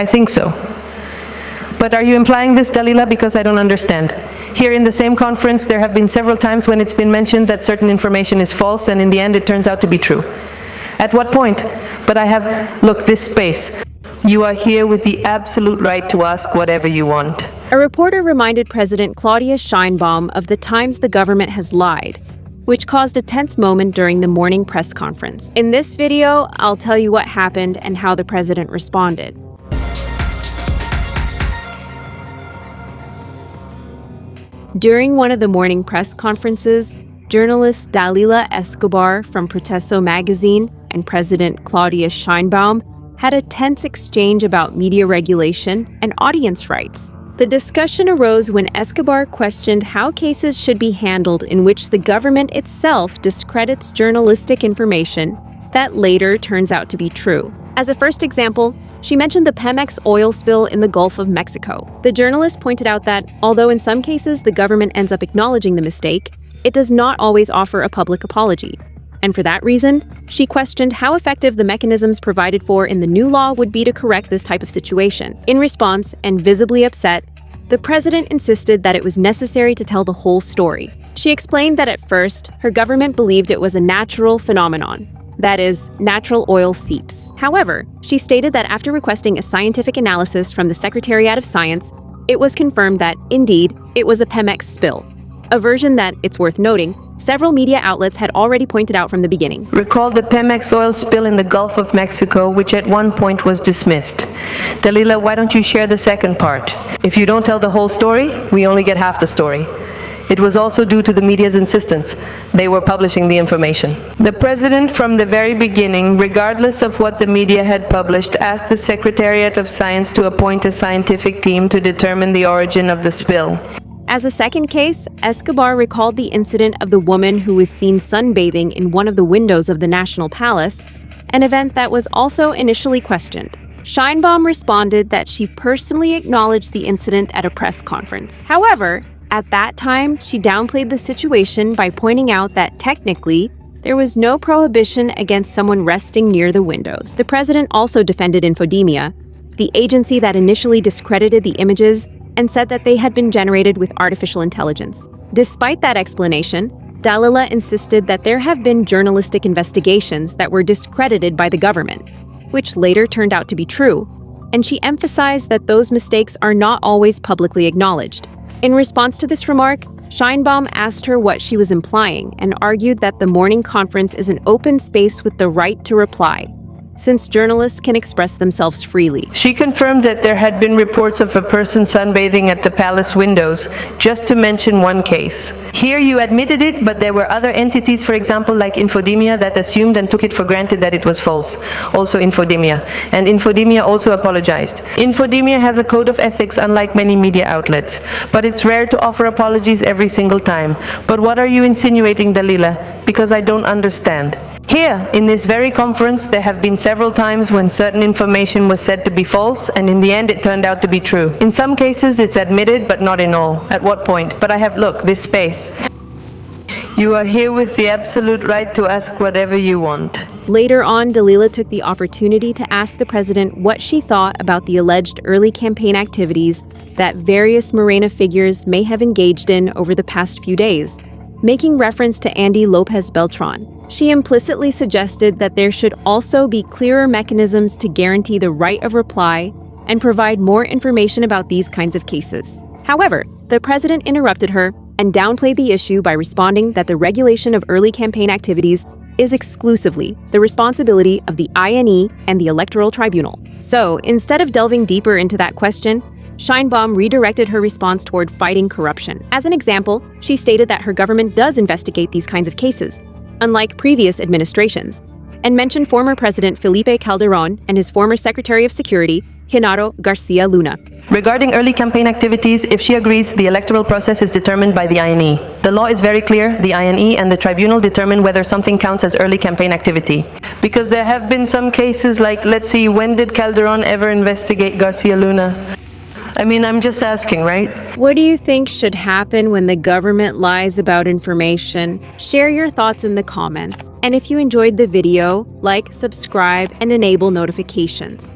I think so. But are you implying this, Dalila? Because I don't understand. Here in the same conference, there have been several times when it's been mentioned that certain information is false, and in the end it turns out to be true. At what point? But I have, look, this space. You are here with the absolute right to ask whatever you want. A reporter reminded President Claudia Sheinbaum of the times the government has lied, which caused a tense moment during the morning press conference. In this video, I'll tell you what happened and how the president responded. During one of the morning press conferences, journalist Dalila Escobar from Protesto magazine and President Claudia Sheinbaum had a tense exchange about media regulation and audience rights. The discussion arose when Escobar questioned how cases should be handled in which the government itself discredits journalistic information that later turns out to be true. As a first example, she mentioned the Pemex oil spill in the Gulf of Mexico. The journalist pointed out that, although in some cases the government ends up acknowledging the mistake, it does not always offer a public apology. And for that reason, she questioned how effective the mechanisms provided for in the new law would be to correct this type of situation. In response, and visibly upset, the president insisted that it was necessary to tell the whole story. She explained that at first, her government believed it was a natural phenomenon. That is, natural oil seeps. However, she stated that after requesting a scientific analysis from the Secretariat of Science, it was confirmed that, indeed, it was a Pemex spill. A version that, it's worth noting, several media outlets had already pointed out from the beginning. Recall the Pemex oil spill in the Gulf of Mexico, which at one point was dismissed. Dalila, why don't you share the second part? If you don't tell the whole story, we only get half the story. It was also due to the media's insistence. They were publishing the information. The president, from the very beginning, regardless of what the media had published, asked the Secretariat of Science to appoint a scientific team to determine the origin of the spill. As a second case, Escobar recalled the incident of the woman who was seen sunbathing in one of the windows of the National Palace, an event that was also initially questioned. Sheinbaum responded that she personally acknowledged the incident at a press conference. However, at that time, she downplayed the situation by pointing out that technically, there was no prohibition against someone resting near the windows. The president also defended Infodemia, the agency that initially discredited the images and said that they had been generated with artificial intelligence. Despite that explanation, Dalila insisted that there have been journalistic investigations that were discredited by the government, which later turned out to be true, and she emphasized that those mistakes are not always publicly acknowledged. In response to this remark, Sheinbaum asked her what she was implying and argued that the morning conference is an open space with the right to reply, since journalists can express themselves freely. She confirmed that there had been reports of a person sunbathing at the palace windows, just to mention one case. Here you admitted it, but there were other entities, for example, like Infodemia, that assumed and took it for granted that it was false. Also Infodemia. And Infodemia also apologized. Infodemia has a code of ethics unlike many media outlets, but it's rare to offer apologies every single time. But what are you insinuating, Dalila? Because I don't understand. Here, in this very conference, there have been several times when certain information was said to be false, and in the end it turned out to be true. In some cases, it's admitted, but not in all. At what point? But I have, look, this space. You are here with the absolute right to ask whatever you want. Later on, Dalila took the opportunity to ask the president what she thought about the alleged early campaign activities that various Morena figures may have engaged in over the past few days, making reference to Andy Lopez Beltran. She implicitly suggested that there should also be clearer mechanisms to guarantee the right of reply and provide more information about these kinds of cases. However, the president interrupted her and downplayed the issue by responding that the regulation of early campaign activities is exclusively the responsibility of the INE and the Electoral Tribunal. So, instead of delving deeper into that question, Sheinbaum redirected her response toward fighting corruption. As an example, she stated that her government does investigate these kinds of cases, unlike previous administrations, and mentioned former President Felipe Calderon and his former Secretary of Security, Genaro Garcia Luna. Regarding early campaign activities, if she agrees, the electoral process is determined by the INE. The law is very clear. The INE and the tribunal determine whether something counts as early campaign activity. Because there have been some cases like, let's see, when did Calderon ever investigate Garcia Luna? I mean, I'm just asking, right? What do you think should happen when the government lies about information? Share your thoughts in the comments. And if you enjoyed the video, like, subscribe, and enable notifications.